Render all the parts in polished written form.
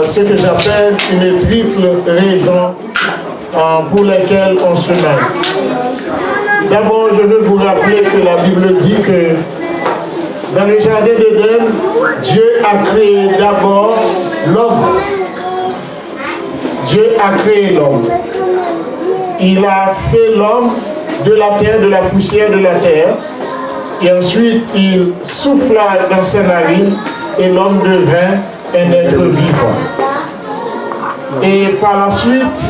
ce que j'appelle une triple raison pour laquelle on se marie. D'abord, je veux vous rappeler que la Bible dit que dans le jardin d'Éden, Dieu a créé d'abord l'homme. Dieu a créé l'homme. Il a fait l'homme de la terre, de la poussière de la terre. Et ensuite, il souffla dans ses narines et l'homme devint un être vivant. Et par la suite,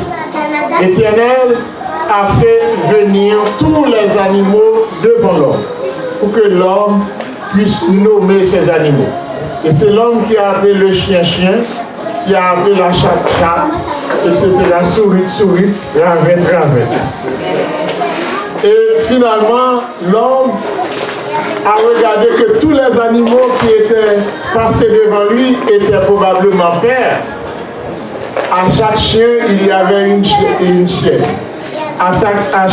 l'Éternel a fait venir tous les animaux devant l'homme pour que l'homme puisse nommer ces animaux. Et c'est l'homme qui a appelé le chien-chien, qui a appelé la chatte-chatte, etc. Souris, ravette. Et finalement, l'homme a regardé que tous les animaux qui étaient passés devant lui étaient probablement pères. À chaque chien, il y avait une chienne. À chaque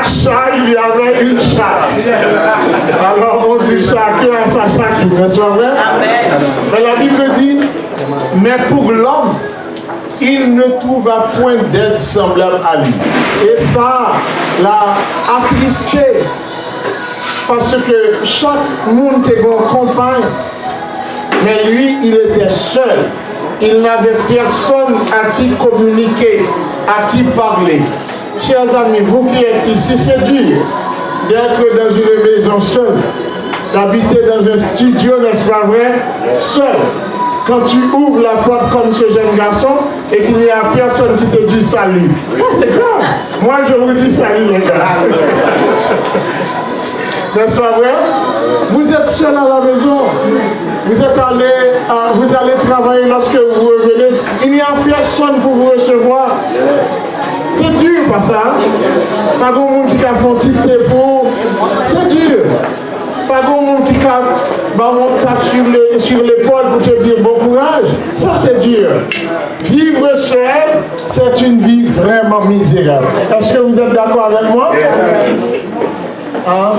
chat, il y avait une chatte. Alors on dit chacun à sa chatte, n'est-ce pas vrai? Mais la Bible dit, mais pour l'homme, il ne trouva point d'aide semblable à lui. Et ça l'a attristé. Parce que chaque monde était bon compagne. Mais lui, il était seul. Il n'avait personne à qui communiquer, à qui parler. Chers amis, vous qui êtes ici, c'est dur d'être dans une maison seule, d'habiter dans un studio, n'est-ce pas vrai, seul. Quand tu ouvres la porte comme ce jeune garçon et qu'il n'y a personne qui te dit salut. Ça, c'est grave. Moi, je vous dis salut, les gars. N'est-ce pas vrai? Vous êtes seul à la maison. Vous allez travailler lorsque vous revenez. Il n'y a personne pour vous recevoir. C'est dur, pas ça? Pas grand monde qui a fait un petit pour. C'est dur. Pas grand monde qui a tape sur l'épaule pour te dire bon courage. Ça, c'est dur. Vivre seul, c'est une vie vraiment misérable. Est-ce que vous êtes d'accord avec moi? Hein?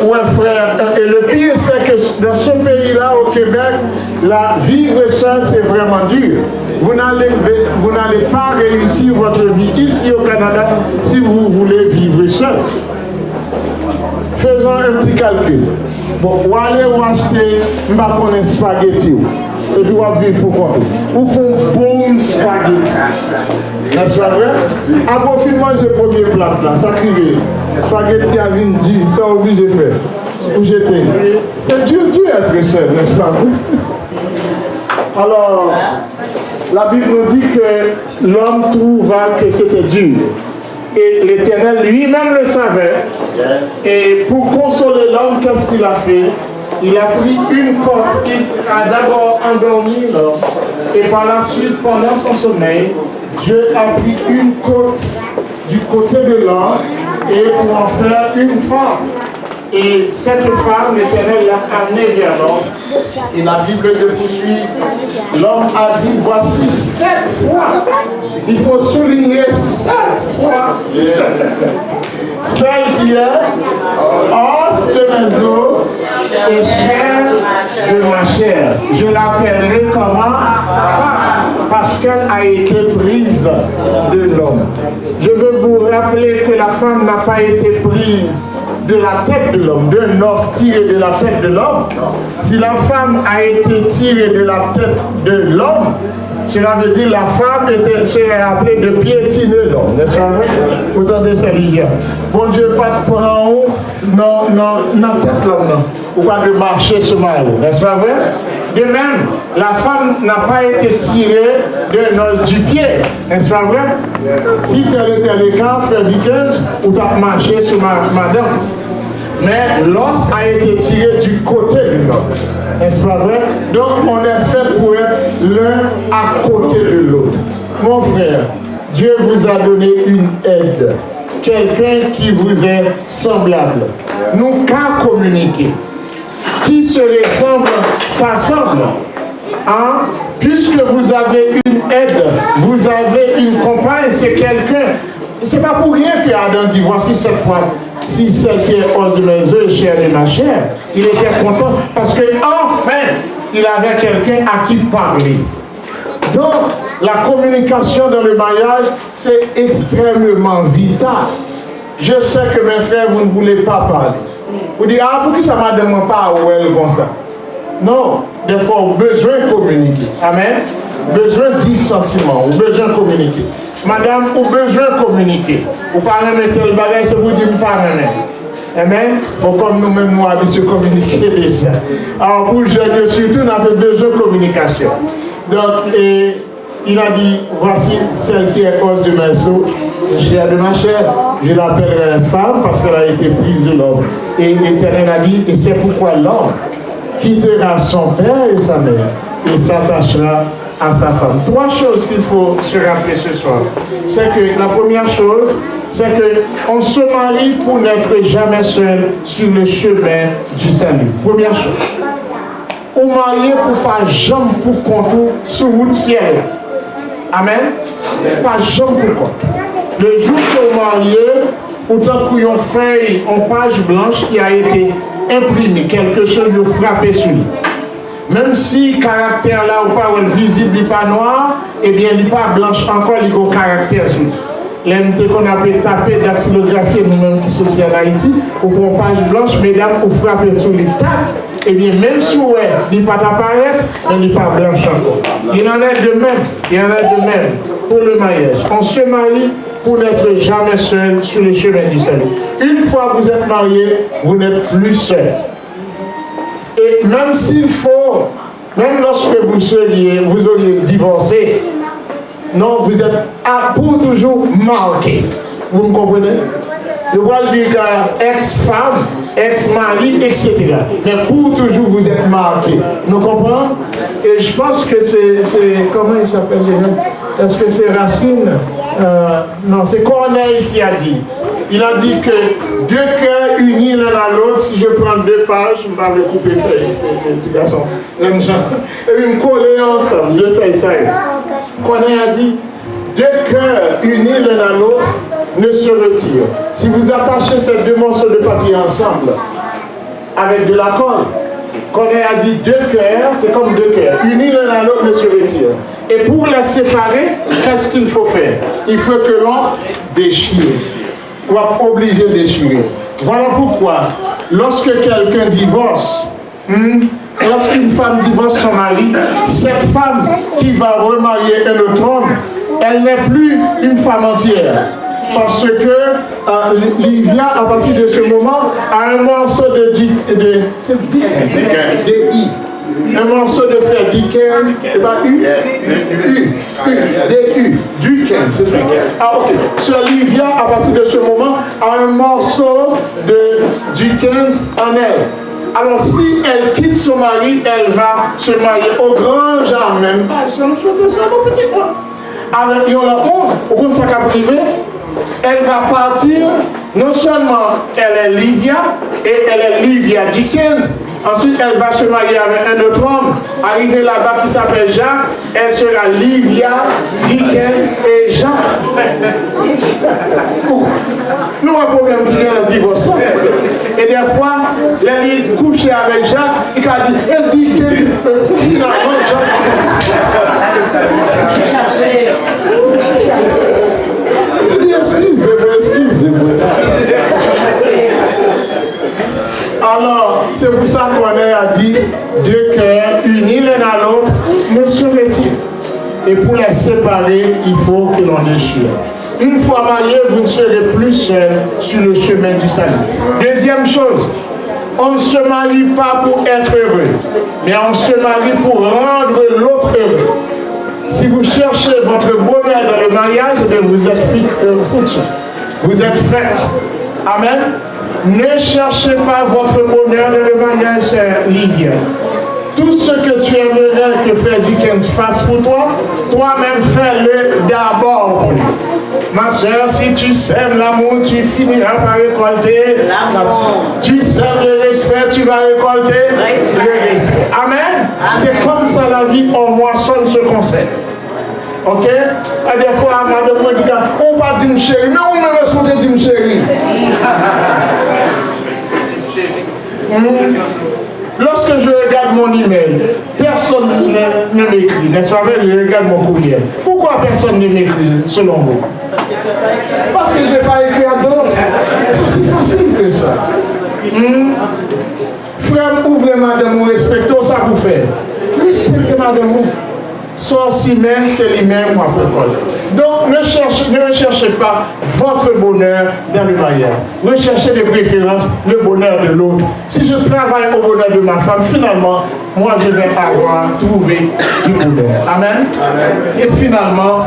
Ouais, frère. Et le pire, c'est que dans ce pays-là, au Québec, la vivre seul, c'est vraiment dur. Vous n'allez pas réussir votre vie ici au Canada si vous voulez vivre seul. Faisons un petit calcul. Bon, vous allez acheter un spaghetti. Et puis vous vivre pour compter. Vous font bon spaghetti. N'est-ce pas vrai? Après, vous manger le premier plat là, ça crive. Spaghetti à vindi, ça obligé de faire. Ou jeter. C'est dur être seul, n'est-ce pas? Alors, la Bible nous dit que l'homme trouva que c'était dur. Et l'Éternel lui-même le savait. Et pour consoler l'homme, qu'est-ce qu'il a fait? Il a pris une corde, il a d'abord endormi l'homme. Et par la suite, pendant son sommeil, Dieu a pris une côte du côté de l'homme et pour en faire une femme. Et cette femme, l'Éternel l'a amenée vers l'homme. Et la Bible de poursuit, l'homme a dit, voici 7 fois. Il faut souligner 7 fois. Celle qui est os de mes os et chair de ma chair. Je l'appellerai comment? Femme, parce qu'elle a été prise de l'homme. Je veux vous rappeler que la femme n'a pas été prise de la tête de l'homme, d'un os tiré de la tête de l'homme. Si la femme a été tirée de la tête de l'homme, cela veut dire la femme serait appelée de piétiner l'homme, n'est-ce pas vrai? Autant de ces religions. Bon Dieu, pas de prendre en haut, non, tête l'homme, non. Ou pas de marcher sur ma roue, n'est-ce pas vrai? De même, la femme n'a pas été tirée d'un os du pied, n'est-ce pas vrai? Si tel était le cas, Frère Dickens, ou t'as marché sur madame. Mais l'os a été tiré du côté de l'homme. N'est-ce pas vrai? Donc on est fait pour être l'un à côté de l'autre. Mon frère, Dieu vous a donné une aide. Quelqu'un qui vous est semblable. Nous qu'à communiquer. Qui se ressemble, s'assemble. Hein? Puisque vous avez une aide, vous avez une compagne, c'est quelqu'un. C'est pas pour rien que Adam dit, voici cette fois. si celle qui est hors de mes yeux est chair de ma chair. Il était content parce que enfin, il avait quelqu'un à qui parler. Donc, la communication dans le mariage, c'est extrêmement vital. Je sais que mes frères, vous ne voulez pas parler. Vous dites, ah, pourquoi ça ne m'a demandé pas où elle comme ça? Non, des fois, on a besoin de communiquer. Amen. Besoin de 10 sentiments, on a besoin de communiquer. Madame, on a besoin de communiquer. Vous parlez de tel bagage, c'est vous dire que vous parlez. Amen. Bon, comme nous-mêmes, nous habitués à communiquer déjà. Alors, pour les jeunes, surtout, on a besoin de communication. Donc, il a dit, voici celle qui est cause de mes os, chair de ma chair. Je l'appellerai femme parce qu'elle a été prise de l'homme. Et l'Éternel a dit, et c'est pourquoi l'homme quittera son père et sa mère et s'attachera à sa femme. 3 choses qu'il faut se rappeler ce soir. C'est que la première chose, c'est qu'on se marie pour n'être jamais seul sur le chemin du salut. Première chose. On marie pour pas jamais pour compte sur route ciel. Amen. Pas jamais pour compte. Le jour qu'on marie, autant qu'il y a une feuille en page blanche qui a été imprimée, quelque chose de frappé sur lui. Même si le caractère là ou pas visible, il n'est pas noir, eh bien il n'est pas blanche encore, il y a un caractère sur lui. L'MT qu'on appelle taper, dactylographie, nous-mêmes qui sommes en Haïti, ou pour une page blanche, mesdames, ou frapper sur les tacs, eh bien même si ouais, il n'est pas apparaître, il n'est pas blanche encore. Il en est de même, il en est de même pour le mariage. On se marie pour n'être jamais seul sur le chemin du salut. Une fois que vous êtes marié, vous n'êtes plus seul. Et même s'il faut, même lorsque vous auriez divorcé, non, vous êtes pour toujours marqué. Vous me comprenez? Je vois dire ex-femme, ex-mari, etc. Mais pour toujours vous êtes marqué. Nous comprenons? Et je pense que c'est comment il s'appelle déjà? Est-ce que c'est Racine? Non, c'est Corneille qui a dit. Il a dit que 2 cœurs unis l'un à l'autre, si je prends 2 pages, je vais le couper, petit garçon. Et puis me coller ensemble, 2 feuilles, ça y est. Corneille a dit, 2 cœurs unis l'un à l'autre ne se retirent. Si vous attachez ces 2 morceaux de papier ensemble, avec de la colle, Corneille a dit 2 cœurs, c'est comme 2 cœurs, unis l'un à l'autre ne se retirent. Et pour les séparer, qu'est-ce qu'il faut faire? Il faut que l'on déchire. Ou est obligé de déchirer. Voilà pourquoi, lorsque quelqu'un divorce, lorsqu'une femme divorce son mari, cette femme qui va remarier un autre homme, elle n'est plus une femme entière. Parce que Livia, à partir de ce moment, a un morceau de un morceau de frère Dickens, et pas Dickens, c'est ça. Ah ok. Sur Livia, à partir de ce moment, a un morceau de Dickens en elle. Alors si elle quitte son mari, elle va se marier au grand genre même. Ah, j'en souhaite ça, mon petit moi. Avec la honte, au bout de sa cap privé, elle va partir, non seulement elle est Livia, et elle est Livia Dickens, ensuite elle va se marier avec un autre homme, arriver là-bas qui s'appelle Jacques, elle sera Livia Dickens et Jacques. Nous avons un problème qui vient de divorce. Et des fois, elle est couchée avec Jacques, il a dit, elle dit Dickens, finalement Jacques. Excusez-moi. Alors, c'est pour ça qu'on a dit 2 cœurs unis l'un à l'autre ne se retirent. Et pour les séparer, il faut que l'on déchire. Une fois mariés, vous ne serez plus seul sur le chemin du salut. Deuxième chose, on ne se marie pas pour être heureux, mais on se marie pour rendre l'autre heureux. Si vous cherchez votre bonheur dans le mariage, vous êtes foutu. Vous êtes fait. Amen. Ne cherchez pas votre bonheur dans le mariage, chère Livia. Tout ce que tu aimerais que Frère Dickens fasse pour toi, toi-même fais-le d'abord pour lui. Ma soeur, si tu sèmes l'amour, tu finiras par récolter l'amour. Tu sèmes le respect, tu vas récolter le respect. Amen. C'est comme ça la vie, on moissonne ce conseil. Ok? Et des fois, madame me dit, on va dire chérie, mais on me laisse dire chérie. Lorsque je regarde mon email, personne ne m'écrit, n'est-ce pas vrai? Je regarde mon courriel. Pourquoi personne ne m'écrit, selon vous? Parce que je n'ai pas écrit à d'autres. C'est facile que ça. Frère, ouvrez madame, ou respectons ça vous fait. Respectez madame. Soit si même, c'est lui-même, moi, donc, ne recherchez pas votre bonheur dans le mariage. Recherchez de préférence le bonheur de l'autre. Si je travaille au bonheur de ma femme, finalement, moi, je vais avoir trouvé du bonheur. Amen. Amen. Et finalement,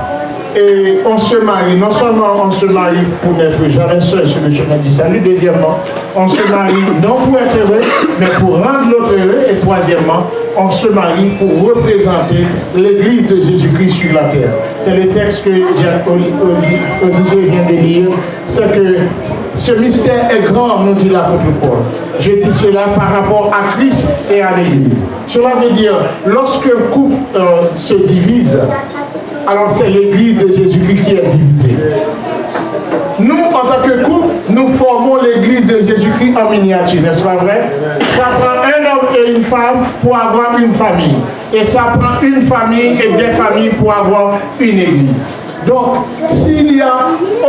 on se marie. Non seulement on se marie pour n'être jamais seul sur le chemin du salut. Deuxièmement, on se marie non pour être heureux, mais pour rendre l'autre heureux. Et troisièmement, on se marie pour représenter l'Église de Jésus-Christ sur la terre. C'est le texte que Olivier vient de lire. C'est que ce mystère est grand, nous dit l'apôtre Paul. Je dis cela par rapport à Christ et à l'Église. Cela veut dire, lorsqu'un couple se divise, alors c'est l'Église de Jésus-Christ qui est divisée. Nous, en tant que couple, nous formons l'Église de Jésus-Christ en miniature, n'est-ce pas vrai? Ça prend un homme et une femme pour avoir une famille. Et ça prend une famille et des familles pour avoir une Église. Donc, s'il y a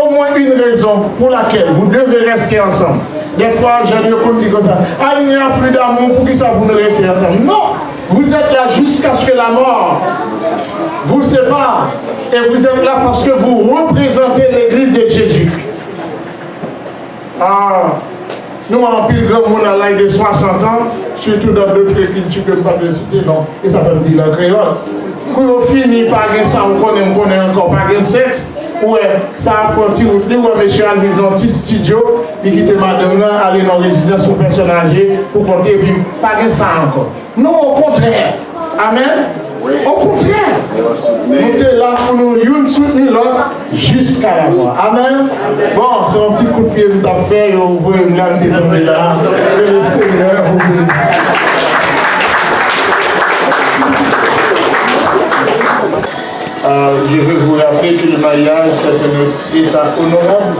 au moins une raison pour laquelle vous devez rester ensemble, des fois, j'ai dit comme ça, ah, il n'y a plus d'amour, pour qui ça vous ne restez ensemble? Non! Vous êtes là jusqu'à ce que la mort vous sépare. Et vous êtes là parce que vous représentez l'Église de Jésus. Ah, nous, en pile grand monde à l'âge de 60 ans, surtout dans d'autres cultures que je ne peux pas de citer, non, et ça fait me dire le créole. Quand on finit par gagner ça, on connaît encore par gagner 7. Ouais, ça apprenti, ou monsieur a vivre dans un petit studio, il quitte madame là, aller dans la résidence pour personne âgée, pour porter, et puis pas gagner ça encore. Non, au contraire. Amen. Au contraire. Montez là pour nous, une soutenir l'autre jusqu'à la mort. Amen. Bon, c'est un petit coup de pied que tu as fait, vous pouvez me l'amener tomber là. Que le Seigneur vous bénisse. Je veux vous rappeler que le mariage, c'est un état honorable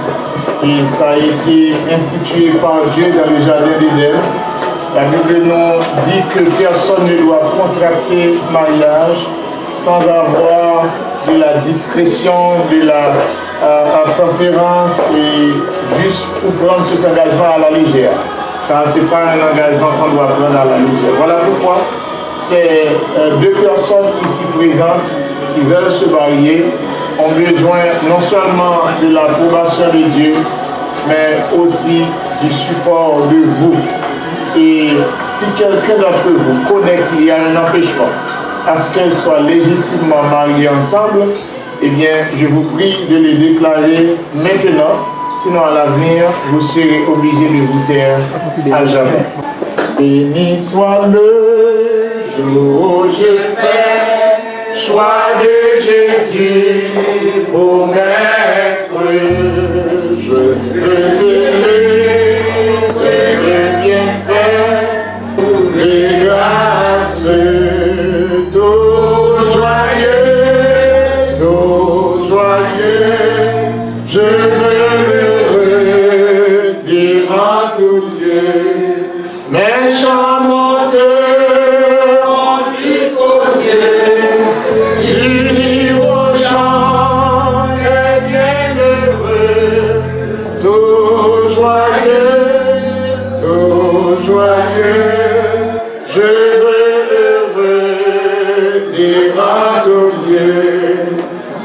et ça a été institué par Dieu dans le jardin d'Éden. La Bible nous dit que personne ne doit contracter mariage sans avoir de la discrétion, de la tempérance et juste pour prendre cet engagement à la légère. Car ce n'est pas un engagement qu'on doit prendre à la légère. Voilà pourquoi c'est deux personnes ici présentes qui veulent se marier ont besoin non seulement de l'approbation de Dieu, mais aussi du support de vous. Et si quelqu'un d'entre vous connaît qu'il y a un empêchement à ce qu'elles soient légitimement mariées ensemble, eh bien, je vous prie de les déclarer maintenant, sinon à l'avenir, vous serez obligés de vous taire à jamais. Béni soit le jour où je fais choix de Jésus pour maître. Je veux célébrer le bienfait, les grâces, tout joyeux, je veux le redire en tout Dieu. Mes chants monteurs jusqu'au ciel, s'unir au chant des bienheureux, tout joyeux, je veux le redire à tout Dieu.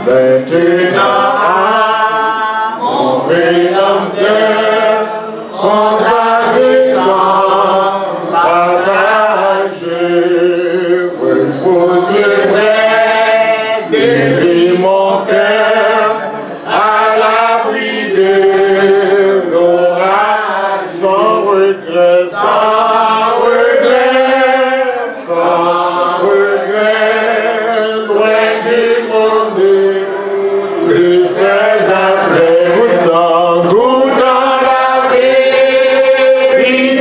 Maintenant à mon Rédempteur, consacré sans partage, je reposerai d'élever mon cœur à l'abri de l'orage, sans regret, loin du monde de ses attraits, goûtant la véritable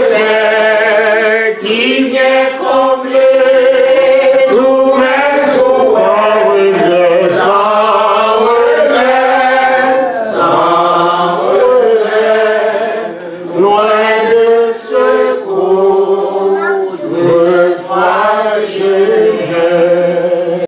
paix qui vient combler tous mes soucis, sans regret, loin de ceux Jésus.